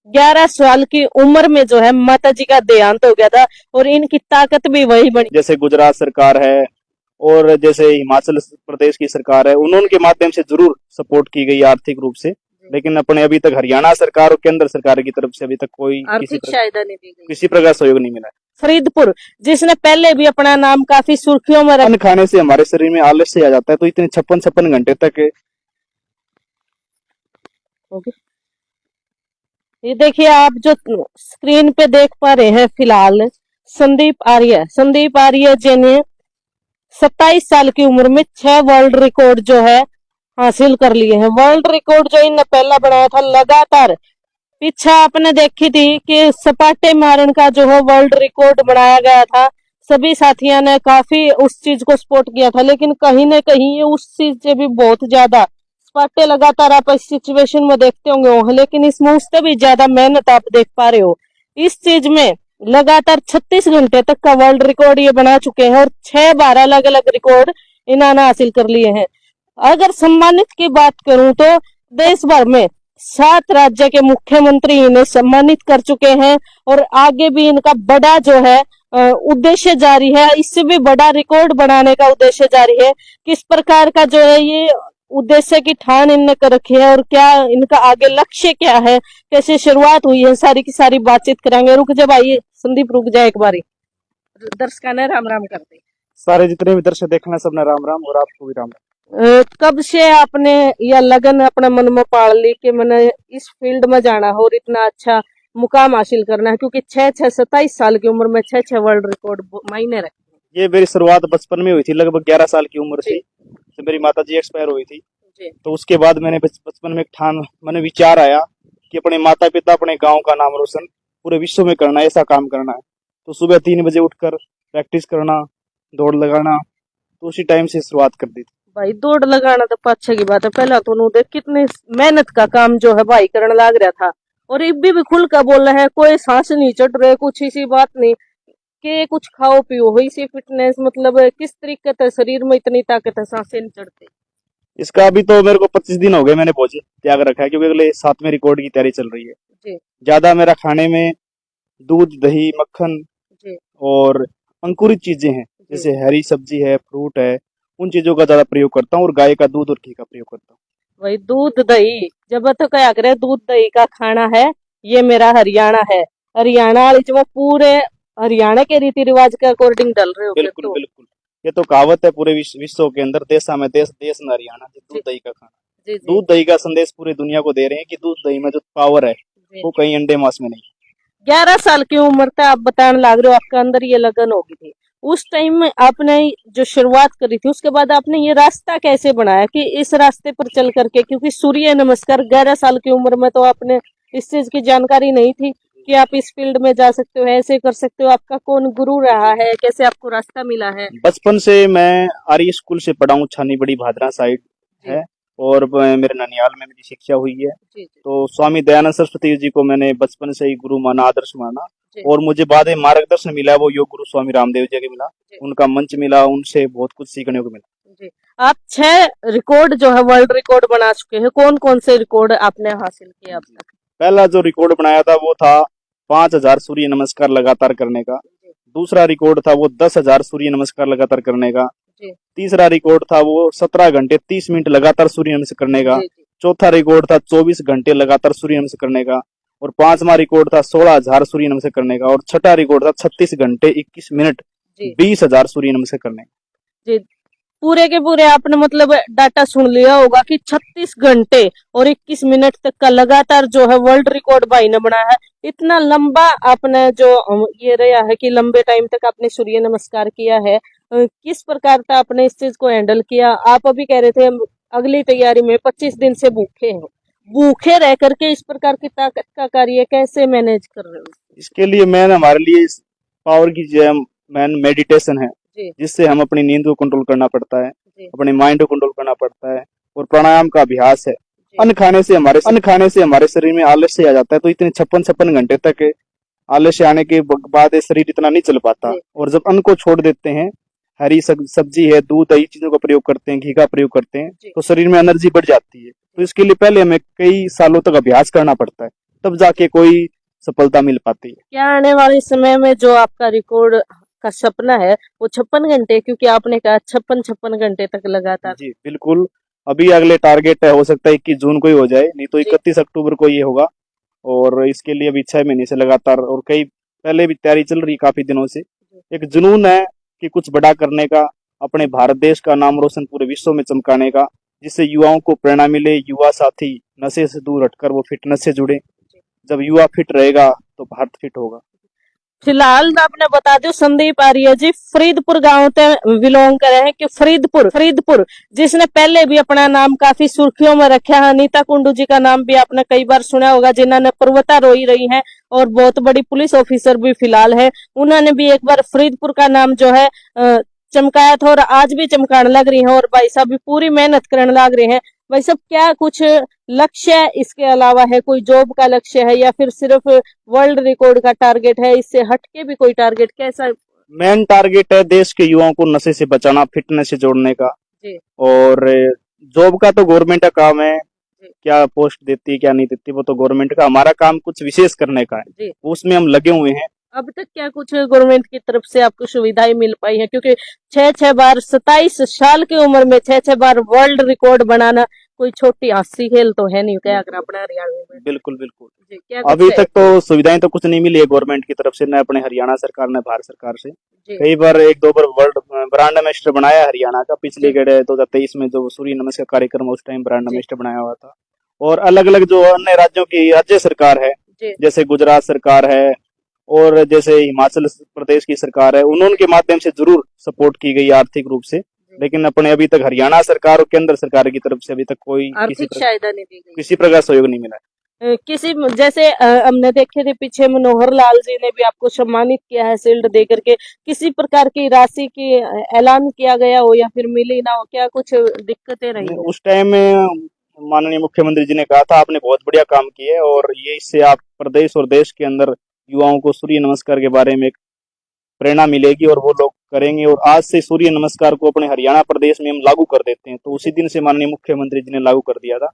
11 साल की उम्र में जो है माता जी का देहांत हो गया था और इनकी ताकत भी वही बनी। जैसे गुजरात सरकार है और जैसे हिमाचल प्रदेश की सरकार है, उन्होंने माध्यम से जरूर सपोर्ट की गई आर्थिक रूप से, लेकिन अपने अभी तक हरियाणा सरकार और केंद्र सरकार की तरफ से अभी तक कोई आर्थिक सहायता नहीं दी गई, किसी प्रकार सहयोग नहीं मिला। फरीदपुर जिसने पहले भी अपना नाम काफी सुर्खियों में अन्न खाने से हमारे शरीर में आलस्य आ जाता है, तो इतने 56 घंटे तक। ये देखिए आप जो स्क्रीन पे देख पा रहे हैं फिलहाल संदीप आर्य जी ने 27 साल की उम्र में 6 वर्ल्ड रिकॉर्ड जो है हासिल कर लिए हैं। वर्ल्ड रिकॉर्ड जो इनने पहला बनाया था लगातार, पीछा आपने देखी थी कि सपाटे मारने का जो है वर्ल्ड रिकॉर्ड बनाया गया था। सभी साथियों ने काफी उस चीज को सपोर्ट किया था, लेकिन कहीं ना कहीं ये उस चीज से भी बहुत ज्यादा सपाटे लगातार आप इस सिचुएशन में देखते होंगे, लेकिन इसमें उससे भी ज्यादा मेहनत आप देख पा रहे हो। इस चीज में लगातार 36 घंटे तक का वर्ल्ड रिकॉर्ड ये बना चुके हैं और 6 बार अलग अलग रिकॉर्ड इन्होंने हासिल कर लिए हैं। अगर सम्मानित की बात करूं तो देश भर में 7 राज्य के मुख्यमंत्री इन्हें सम्मानित कर चुके हैं और आगे भी इनका बड़ा जो है उद्देश्य जारी है। इससे भी बड़ा रिकॉर्ड बनाने का उद्देश्य जारी है। किस प्रकार का जो है ये उद्देश्य की ठान इनने कर रखी है और क्या इनका आगे लक्ष्य क्या है, कैसे शुरुआत हुई है, सारी की सारी बातचीत करेंगे। रुक जा भाई संदीप, रुक जाए एक बारी, दर्शकों ने राम राम कर दे। सारे जितने भी दर्शक देखना सबने राम राम और आपको भी राम राम। कब से आपने यह लगन अपने मन में पाल ली कि मैंने इस फील्ड में जाना हो और इतना अच्छा मुकाम हासिल करना है, क्योंकि 27 साल की उम्र में 6 वर्ल्ड रिकॉर्ड मायने रखते। ये मेरी शुरुआत बचपन में हुई थी, लगभग 11 साल की उम्र से, तो मेरी माता जी एक्सपायर हुई थी। तो उसके बाद मैंने बचपन में मैंने विचार आया कि अपने माता पिता अपने गांव का नाम रोशन पूरे विश्व में करना है, ऐसा काम करना है। तो सुबह 3 बजे उठकर प्रैक्टिस करना, दौड़ लगाना, तो उसी टाइम से शुरुआत कर दी थी। भाई दौड़ लगाना तो अच्छा की बात है, पहला तो देख कितने मेहनत का काम जो है भाई करने लग रहा था और एक भी खुल का बोल रहा है, कोई सांस नहीं चढ़ रहे, कुछ ऐसी बात नहीं कि कुछ खाओ पियो, वही सी फिटनेस, मतलब किस तरीके से शरीर में इतनी ताकत है, सांसें नहीं चढ़ती। इसका अभी तो मेरे को 25 दिन हो गए मैंने भोज त्याग रखा है, क्योंकि अगले 7वें रिकॉर्ड की तैयारी चल रही है जी। ज्यादा मेरा खाने में दूध दही मक्खन जी। और अंकुरित चीजें हैं, जैसे हरी सब्जी है, फ्रूट है, उन चीजों का ज्यादा प्रयोग करता हूँ और गाय का दूध और घी का प्रयोग करता हूँ। वही दूध दही, जब तो क्या करे दूध दही का खाना है, ये मेरा हरियाणा है। हरियाणा जो पूरे हरियाणा के रीति रिवाज के अकॉर्डिंग डल रहे हो। बिल्कुल तो। बिल्कुल, ये तो कहावत है पूरे विश्व के अंदर, देशा में देश, देश में हरियाणा, दूध दही का खाना। दूध दही का संदेश पूरी दुनिया को दे रहे हैं कि दूध दही में जो पावर है वो कहीं अंडे मांस में नहीं। 11 साल की उम्र तक आप बताने लग रहे हो आपके अंदर ये लगन होगी थी, उस टाइम में आपने जो शुरुआत करी थी उसके बाद आपने ये रास्ता कैसे बनाया कि इस रास्ते पर चल करके, क्योंकि सूर्य नमस्कार 11 साल की उम्र में तो आपने इस चीज की जानकारी नहीं थी कि आप इस फील्ड में जा सकते हो, ऐसे कर सकते हो। आपका कौन गुरु रहा है, कैसे आपको रास्ता मिला है? बचपन से मैं आर्य स्कूल से पढ़ा हूँ, छानी बड़ी भादरा साइड है, और मेरे ननियाल में मेरी शिक्षा हुई है। तो स्वामी दयानंद सरस्वती जी को मैंने बचपन से ही गुरु माना, आदर्श माना, और मुझे बाद में मार्गदर्शन मिला वो योग गुरु स्वामी रामदेव जी के मिला, उनका मंच मिला, उनसे बहुत कुछ सीखने को मिला। आप 6 रिकॉर्ड जो है वर्ल्ड रिकॉर्ड बना चुके हैं, कौन कौन से रिकॉर्ड आपने हासिल किए अब तक? पहला जो रिकॉर्ड बनाया था वो था 5000 सूर्य नमस्कार लगातार करने का। दूसरा रिकॉर्ड था वो 10,000 सूर्य नमस्कार लगातार करने का। तीसरा रिकॉर्ड था वो 17 घंटे 30 मिनट लगातार सूर्य नमस्कार करने का। चौथा रिकॉर्ड था 24 घंटे लगातार सूर्य नमस्कार करने का। और 5वां रिकॉर्ड था 16,000 सूर्य नमस्कार करने का। और छठा रिकॉर्ड था 36 घंटे 21 मिनट 20,000 सूर्य नमस्कार करने का। पूरे के पूरे आपने मतलब डाटा सुन लिया होगा कि 36 घंटे और 21 मिनट तक का लगातार जो है वर्ल्ड रिकॉर्ड भाई ने बनाया है। इतना लंबा आपने जो ये रहा है कि लंबे टाइम तक आपने सूर्य नमस्कार किया है, किस प्रकार का आपने इस चीज को हैंडल किया? आप अभी कह रहे थे अगली तैयारी में 25 दिन से भूखे हैं, भूखे रह करके इस प्रकार की ताकत का कार्य कैसे मैनेज कर रहे हो? इसके लिए मैंने हमारे लिए पावर की जो मैन मेडिटेशन है, जिससे हम अपनी नींद को कंट्रोल करना पड़ता है, अपने माइंड को कंट्रोल करना पड़ता है, और प्राणायाम का अभ्यास है। अन्न खाने से हमारे शरीर में आलस्य आ जाता है, तो इतने 56 घंटे तक आलस्य आने के बाद शरीर इतना नहीं चल पाता। और जब अन्न को छोड़ देते हैं, हरी सब्जी है, दूध दही चीजों का प्रयोग करते हैं, घी का प्रयोग करते हैं, तो शरीर में एनर्जी बढ़ जाती है। तो इसके लिए पहले हमें कई सालों तक अभ्यास करना पड़ता है। तब जाके कोई सफलता मिल पाती है। क्या आने वाले समय में जो आपका रिकॉर्ड का सपना है वो 56 घंटे, क्योंकि आपने कहा 56 घंटे तक लगातार। जी बिल्कुल। अभी अगले टारगेट है, हो सकता है 21 जून को ही हो जाए, नहीं तो जी। 31 अक्टूबर को ये होगा। और इसके लिए अभी 6 महीने से लगातार और कई पहले भी तैयारी चल रही काफी दिनों से। एक जुनून है कि कुछ बड़ा करने का, अपने भारत देश का नाम रोशन पूरे विश्व में चमकाने का, जिससे युवाओं को प्रेरणा मिले, युवा साथी नशे से दूर हटकर वो फिटनेस से जुड़े। जब युवा फिट रहेगा तो भारत फिट होगा। फिलहाल आपने बता दो, संदीप आर्य जी फरीदपुर गांव से बिलोंग करे हैं कि फरीदपुर जिसने पहले भी अपना नाम काफी सुर्खियों में रखा है। अनीता कुंडू जी का नाम भी आपने कई बार सुना होगा, जिन्होंने पर्वतारोही रही हैं और बहुत बड़ी पुलिस ऑफिसर भी फिलहाल है। उन्होंने भी एक बार फरीदपुर का नाम जो है चमकाया था और आज भी चमकाने लग रही है और भाई साहब भी पूरी मेहनत करने लग रहे हैं। भाई साहब क्या कुछ लक्ष्य इसके अलावा है, कोई जॉब का लक्ष्य है या फिर सिर्फ वर्ल्ड रिकॉर्ड का टारगेट है, इससे हटके भी कोई टारगेट कैसा? मेन टारगेट है देश के युवाओं को नशे से बचाना, फिटनेस से जोड़ने का। जी। और जॉब का तो गवर्नमेंट का काम है, क्या पोस्ट देती है क्या नहीं देती वो तो गवर्नमेंट का, हमारा काम कुछ विशेष करने का है, जी। उसमें हम लगे हुए हैं। अब तक क्या कुछ गवर्नमेंट की तरफ से आपको सुविधाएं मिल पाई है? क्योंकि 6 बार 27 साल की उम्र में 6 बार वर्ल्ड रिकॉर्ड बनाना कोई छोटी हास्य खेल तो है नहीं क्या अगर अपना हरियाणा में? बिल्कुल बिल्कुल। जी, क्या अभी कुछ तक तो सुविधाएं तो कुछ नहीं मिली है गवर्नमेंट की तरफ से, न अपने हरियाणा सरकार न भारत सरकार से। जी। कई बार एक दो बार वर्ल्ड ब्रांड एम्बेसडर बनाया हरियाणा का, पिछले जी। गेड़े 2023 में जो सूर्य नमस्कार कार्यक्रम उस टाइम ब्रांड जी। एम्बेसडर बनाया हुआ था। और अलग अलग जो अन्य राज्यों की राज्य सरकार है, जी। जैसे गुजरात सरकार है और जैसे हिमाचल प्रदेश की सरकार है, उनके माध्यम से जरूर सपोर्ट की गई आर्थिक रूप से। लेकिन अपने अभी तक हरियाणा सरकार और केंद्र सरकार की तरफ से अभी तक कोई आर्थिक सहायता नहीं दी गई, किसी प्रकार सहयोग नहीं मिला है। किसी जैसे हमने देखे थे पीछे मनोहर लाल जी ने भी आपको सम्मानित किया है शील्ड दे करके, किसी प्रकार की राशि की ऐलान किया गया हो या फिर मिली ना हो, क्या कुछ दिक्कतें रही है? उस टाइम में माननीय मुख्यमंत्री जी ने कहा था आपने बहुत बढ़िया काम किया है और ये इससे आप प्रदेश और देश के अंदर युवाओं को सूर्य नमस्कार के बारे में एक प्रेरणा मिलेगी और वो लोग करेंगे। और आज से सूर्य नमस्कार को अपने हरियाणा प्रदेश में हम लागू कर देते हैं, तो उसी दिन से माननीय मुख्यमंत्री जी ने लागू कर दिया था।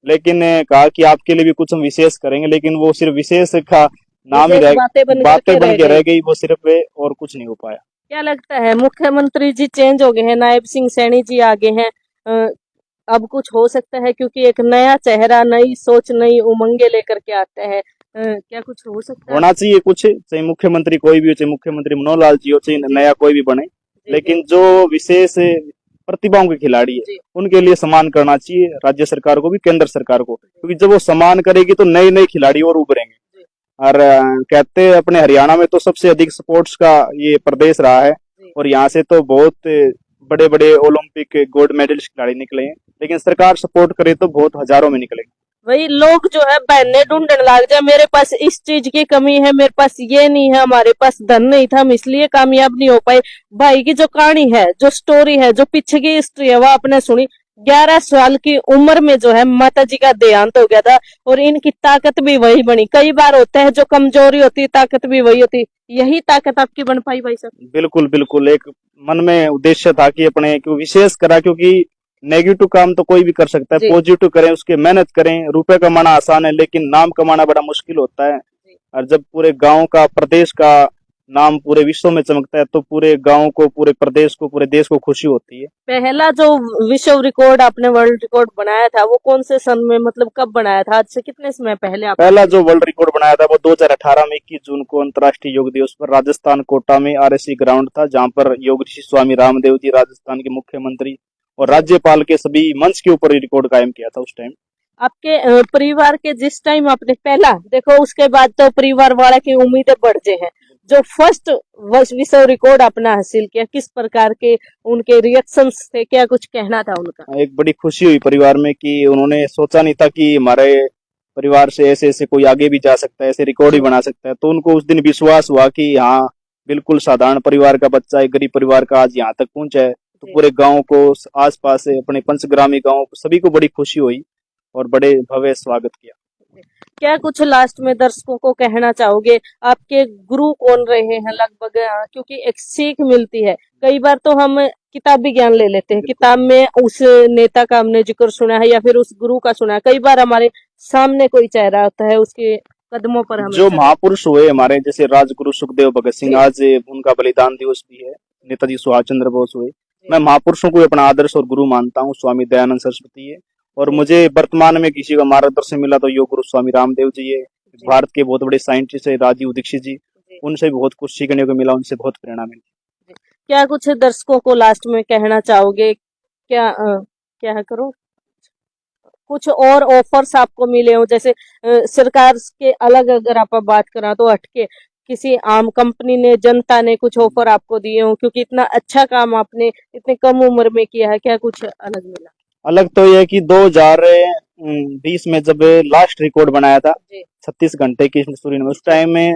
लेकिन कहा कि आपके लिए भी कुछ हम विशेष करेंगे, लेकिन वो सिर्फ विशेष का नाम ही रह बातें बन के रह गई, वो सिर्फ और कुछ नहीं हो पाया। क्या लगता है मुख्यमंत्री जी चेंज हो गए हैं, नायब सिंह सैनी जी आगे हैं, अब कुछ हो सकता है? क्योंकि एक नया चेहरा, नई सोच, नई उमंगे लेकर के आते हैं, क्या कुछ हो सकता है? होना चाहिए कुछ, चाहे मुख्यमंत्री कोई भी हो, चाहे मुख्यमंत्री मनोहर लाल जी हो, चाहे नया कोई भी बने, लेकिन जो विशेष प्रतिभाओं के खिलाड़ी है उनके लिए सम्मान करना चाहिए राज्य सरकार को भी, केंद्र सरकार को, क्योंकि जब वो सम्मान करेगी तो नए नए खिलाड़ी और उभरेंगे। और कहते हैं अपने हरियाणा में तो सबसे अधिक स्पोर्ट्स का ये प्रदेश रहा है और यहाँ से तो बहुत बड़े बड़े ओलंपिक गोल्ड मेडलिस्ट खिलाड़ी निकले हैं, लेकिन सरकार सपोर्ट करे तो बहुत हजारों में निकलेंगे। वही लोग जो है बहने ढूंढने लग जाए, मेरे पास इस चीज की कमी है, मेरे पास ये नहीं है, हमारे पास धन नहीं था, हम इसलिए कामयाब नहीं हो पाए। भाई की जो कहानी है, जो स्टोरी है, जो पीछे की हिस्ट्री है वो आपने सुनी। 11 साल की उम्र में जो है माता जी का देहांत हो गया था और इनकी ताकत भी वही बनी। कई बार होता है जो कमजोरी होती है ताकत भी वही होती, यही ताकत आपकी बन पाई भाई साहब? बिल्कुल बिल्कुल। एक मन में उद्देश्य था कि अपने क्यों विशेष करा, क्योंकि नेगेटिव काम तो कोई भी कर सकता है, पॉजिटिव करें, उसके मेहनत करें। रुपए कमाना आसान है लेकिन नाम कमाना बड़ा मुश्किल होता है। और जब पूरे गांव का, प्रदेश का नाम पूरे विश्व में चमकता है तो पूरे गांव को, पूरे प्रदेश को, पूरे देश को खुशी होती है। पहला जो विश्व रिकॉर्ड आपने वर्ल्ड रिकॉर्ड बनाया था वो कौन से सन में, मतलब कब बनाया था, आज से कितने समय पहले? पहला जो वर्ल्ड रिकॉर्ड बनाया था वो 2018 में 21 जून को अंतर्राष्ट्रीय योग दिवस पर राजस्थान कोटा में RSC ग्राउंड था, जहाँ पर योग ऋषि स्वामी रामदेव जी, राजस्थान के मुख्यमंत्री और राज्यपाल के सभी मंच के ऊपर रिकॉर्ड कायम किया था उस टाइम। आपके परिवार के जिस टाइम आपने पहला देखो, उसके बाद तो परिवार वाले की उम्मीदें बढ़ गए हैं। जो फर्स्ट विश्व रिकॉर्ड अपना हासिल किया, किस प्रकार के उनके रिएक्शंस थे, क्या कुछ कहना था उनका? एक बड़ी खुशी हुई परिवार में कि उन्होंने सोचा नहीं था कि हमारे परिवार से ऐसे ऐसे कोई आगे भी जा सकता है, ऐसे रिकॉर्ड ही बना सकता है। तो उनको उस दिन विश्वास हुआ कि हाँ बिल्कुल साधारण परिवार का बच्चा, एक गरीब परिवार का आज यहाँ तक पहुंचा है। तो पूरे गांव को, आसपास से अपने पंचग्रामी गांव सभी को बड़ी खुशी हुई और बड़े भव्य स्वागत किया। क्या कुछ लास्ट में दर्शकों को कहना चाहोगे? आपके गुरु कौन रहे हैं लगभग, क्योंकि एक सीख मिलती है। कई बार तो हम किताबी ज्ञान ले लेते हैं, किताब में उस नेता का हमने जिक्र सुना है या फिर उस गुरु का सुना है, कई बार हमारे सामने कोई चेहरा होता है, उसकी कदमों पर हमें जो चलना। महापुरुष हुए हमारे, जैसे राजगुरु सुखदेव भगत सिंह, आज उनका बलिदान दिवस भी है, नेताजी सुभाष चंद्र बोस हुए। मैं महापुरुषों को अपना आदर्श और गुरु मानता हूँ, स्वामी दयानंद सरस्वती है। और मुझे वर्तमान में किसी का मार्गदर्शन मिला तो योग गुरु स्वामी रामदेव जी है। भारत के बहुत बड़े साइंटिस्ट है राजीव दीक्षित जी, उनसे भी बहुत कुछ सीखने को मिला, उनसे बहुत प्रेरणा मिली। क्या कुछ दर्शकों को लास्ट में कहना चाहोगे? क्या करो, कुछ और ऑफर्स आपको मिले हो, जैसे सरकार के अलग अगर आप बात करा तो हटके किसी आम कंपनी ने, जनता ने कुछ ऑफर आपको दिए हो, क्योंकि इतना अच्छा काम आपने इतने कम उम्र में किया है, क्या कुछ अलग मिला? अलग तो यह कि 2020 में जब लास्ट रिकॉर्ड बनाया था 36 घंटे की सूर्य नमस्कार, उस टाइम में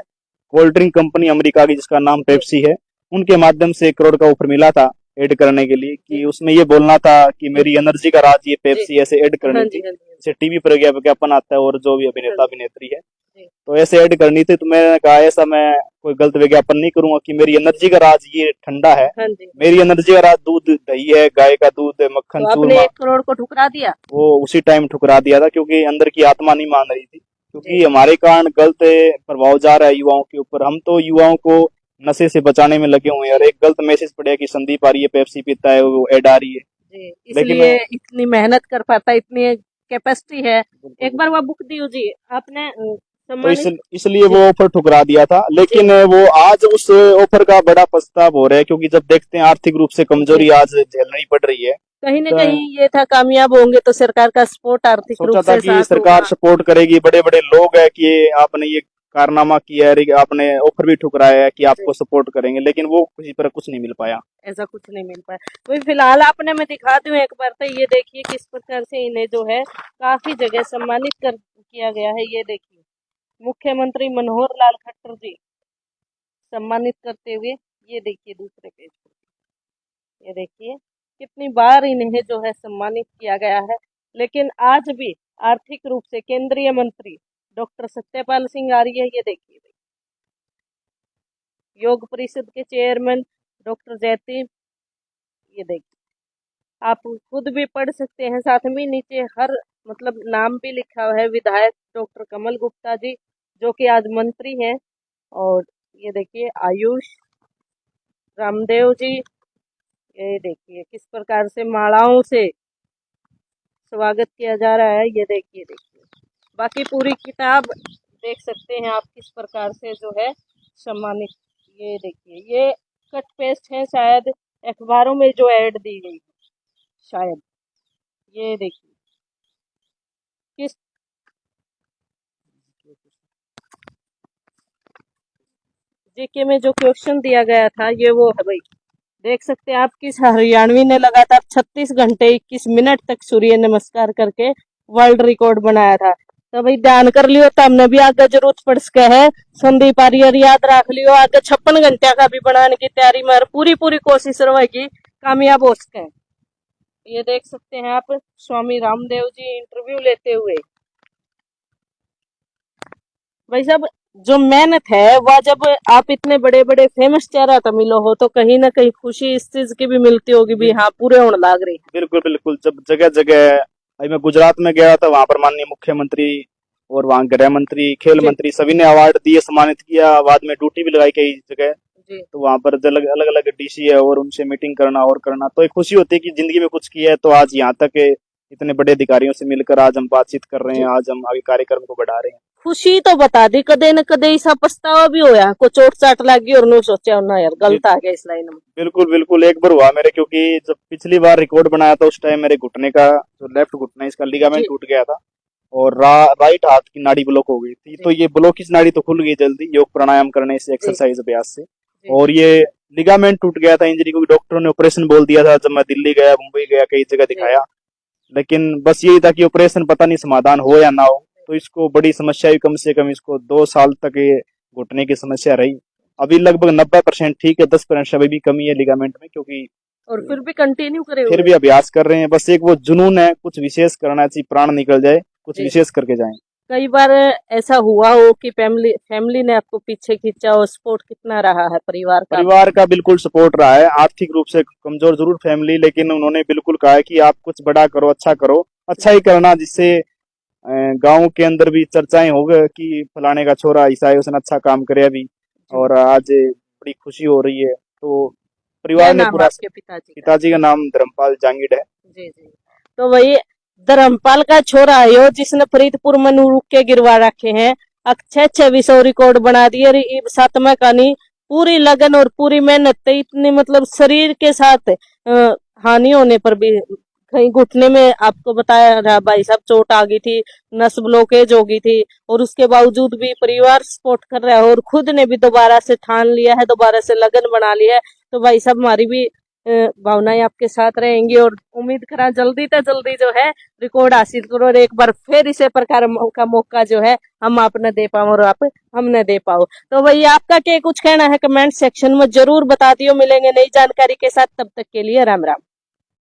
कोल्ड ड्रिंक कंपनी अमेरिका की जिसका नाम पेप्सी है, उनके माध्यम से 1 करोड़ का ऑफर मिला था ऐड करने के लिए, कि उसमें ये बोलना था कि मेरी एनर्जी का राज ये पेप्सी, ऐसे ऐड करनी थी। जैसे टीवी पर विज्ञापन आता है और जो भी अभिनेता अभिनेत्री है तो ऐसे ऐड करनी थी। तो मैंने कहा ऐसा मैं कोई गलत विज्ञापन नहीं करूंगा कि मेरी एनर्जी का राज ये ठंडा है, मेरी एनर्जी का राज दूध दही है, गाय का दूध है, मक्खन, तो चूरमा। 1 करोड़ को ठुकरा दिया, वो उसी टाइम ठुकरा दिया था, क्योंकि अंदर की आत्मा नहीं मान रही थी, क्योंकि हमारे कारण गलत प्रभाव जा रहा है युवाओं के ऊपर। हम तो युवाओं को नशे से बचाने में लगे हुए हैं, और एक गलत मैसेज पड़े कि संदीप आर्य पेप्सी पीता है, वो ऐड आ रही है, इसलिए इतनी मेहनत कर पाता, इतनी कैपेसिटी है। एक बार वो बुक दी जी आपने, तो इसलिए वो ऑफर ठुकरा दिया था। लेकिन वो आज उस ऑफर का बड़ा पछतावा हो रहा है, क्योंकि जब देखते हैं आर्थिक रूप से कमजोरी आज झेलनी पड़ रही है। कहीं न कहीं ये था कामयाब होंगे तो सरकार का सपोर्ट आर्थिक रूप से कि सरकार सपोर्ट करेगी, बड़े बड़े लोग है कि आपने ये कारनामा किया है, आपने ऑफर भी ठुकराया है कि आपको सपोर्ट करेंगे, लेकिन वो किसी पर कुछ नहीं मिल पाया, ऐसा कुछ नहीं मिल पाया। तो फिलहाल आपने मैं दिखाती हूँ एक बार, तो ये देखिए किस प्रकार से इन्हें जो है काफी जगह सम्मानित किया गया है। ये देखिए मुख्यमंत्री मनोहर लाल खट्टर जी सम्मानित करते हुए, ये देखिए दूसरे पेज पर, ये देखिए कितनी बार इन्हें जो है सम्मानित किया गया है। लेकिन आज भी आर्थिक रूप से केंद्रीय मंत्री डॉक्टर सत्यपाल सिंह आर्य, ये देखिए योग परिषद के चेयरमैन डॉक्टर जयती, ये देखिए आप खुद भी पढ़ सकते हैं, साथ में नीचे हर मतलब नाम भी लिखा हुआ है। विधायक डॉक्टर कमल गुप्ता जी जो कि आज मंत्री हैं, और ये देखिए आयुष रामदेव जी, ये देखिए किस प्रकार से मालाओं से स्वागत किया जा रहा है। ये देखिए बाकी पूरी किताब देख सकते हैं आप किस प्रकार से जो है सम्मानित। ये देखिए ये कट पेस्ट है शायद अखबारों में जो ऐड दी गई शायद। ये देखिए किस जीके में जो क्वेश्चन दिया गया था, ये वो है भाई, देख सकते हैं आप किस हरियाणवी ने लगातार 36 घंटे 21 मिनट तक सूर्य नमस्कार करके वर्ल्ड रिकॉर्ड बनाया था। तो भाई ध्यान कर लियो, तो हमने भी आगे जरूरत पड़ सके है। संदीप आर्य याद रख लियो, आगे 56 घंटे का भी बनाने की तैयारी में पूरी कोशिश रहेगी, कामयाब हो सके। ये देख सकते हैं आप स्वामी रामदेव जी इंटरव्यू लेते हुए। भाई साहब जो मेहनत है वह जब आप इतने बड़े बड़े फेमस चेहरा तो मिलो हो, तो कहीं ना कहीं खुशी इस चीज की भी मिलती होगी भी हाँ पूरे होने लग रही। बिल्कुल बिल्कुल, जब जगह जगह, अभी मैं गुजरात में गया था, वहां पर माननीय मुख्यमंत्री और वहाँ गृह मंत्री, खेल मंत्री सभी ने अवार्ड दिए, सम्मानित किया, बाद में ड्यूटी भी लगाई कई जगह। तो वहाँ पर अलग अलग डीसी है और उनसे मीटिंग करना और करना, तो एक खुशी होती है कि जिंदगी में कुछ किया है। तो आज यहाँ तक इतने बड़े अधिकारियों से मिलकर आज हम बातचीत कर रहे हैं, आज हम आगे कार्यक्रम को बढ़ा रहे हैं। खुशी तो बता दी, कदे न कदे ऐसा पछतावा भी होया, को चोट चाट लगी और नो सोचा ना यार गलत आ गया इस लाइन में। बिल्कुल बिल्कुल, एक बार हुआ मेरे, क्योंकि जब पिछली बार रिकॉर्ड बनाया था उस टाइम मेरे घुटने का जो लेफ्ट घुटना इसका लिगामेंट टूट गया था, और राइट हाथ की नाड़ी ब्लॉक हो गई थी। तो ये ब्लॉक नाड़ी तो खुल गई जल्दी योग प्राणायाम करने से, एक्सरसाइज अभ्यास से, और ये लिगामेंट टूट गया था इंजरी, क्योंकि डॉक्टरों ने ऑपरेशन बोल दिया था। जब मैं दिल्ली गया, मुंबई गया, कई जगह दिखाया, लेकिन बस यही था कि ऑपरेशन पता नहीं समाधान हो या ना हो। तो इसको बड़ी समस्या हुई, कम से कम इसको 2 साल तक ये घुटने की समस्या रही। अभी लगभग 90% ठीक है, 10% अभी भी कमी है लिगामेंट में, क्योंकि और फिर भी कंटिन्यू करे, फिर भी अभ्यास कर रहे हैं। बस एक वो जुनून है, कुछ विशेष करना चाहिए, प्राण निकल जाए, कुछ विशेष करके जाएं। कई बार ऐसा हुआ हो कि फैमिली ने आपको पीछे खींचा हो, सपोर्ट कितना रहा है परिवार का बिल्कुल सपोर्ट रहा है। आर्थिक रूप से कमजोर जरूर फैमिली, लेकिन उन्होंने बिल्कुल कहा है कि आप कुछ बड़ा करो, अच्छा करो, अच्छा ही करना, जिससे गांव के अंदर भी चर्चाएं हो गए कि फलाने का छोरा ऐसा है, उसने अच्छा काम करे अभी, और आज बड़ी खुशी हो रही है। तो परिवार क्या ने नाम पूरा, आपके पिताजी का? पिताजी का नाम धर्मपाल जांगिड़ है। जी जी। तो वही धर्मपाल का छोरा है यो, जिसने फरीदपुर में नूरुक के गिरवा रखे हैं। अच्छे 2600 रिकॉर्ड बना दिए। और ये साथ में कहानी पूरी लगन और पूरी मेहनत इतनी, मतलब शरीर के साथ हानि होने पर भी, कहीं घुटने में आपको बताया रहा भाई साहब चोट आ गई थी, नस ब्लॉकेज हो गई थी, और उसके बावजूद भी परिवार सपोर्ट कर रहा है और खुद ने भी दोबारा से ठान लिया है, दोबारा से लगन बना लिया है। तो भाई साहब हमारी भी भावनाएं आपके साथ रहेंगी और उम्मीद करा जल्दी से जल्दी जो है रिकॉर्ड हासिल करो और एक बार फिर इसे प्रकार का मौका जो है हम आपने दे पाओ और आप हमने दे पाओ। तो भाई आपका क्या कुछ कहना है कमेंट सेक्शन में जरूर बता दियो। मिलेंगे नई जानकारी के साथ, तब तक के लिए राम राम।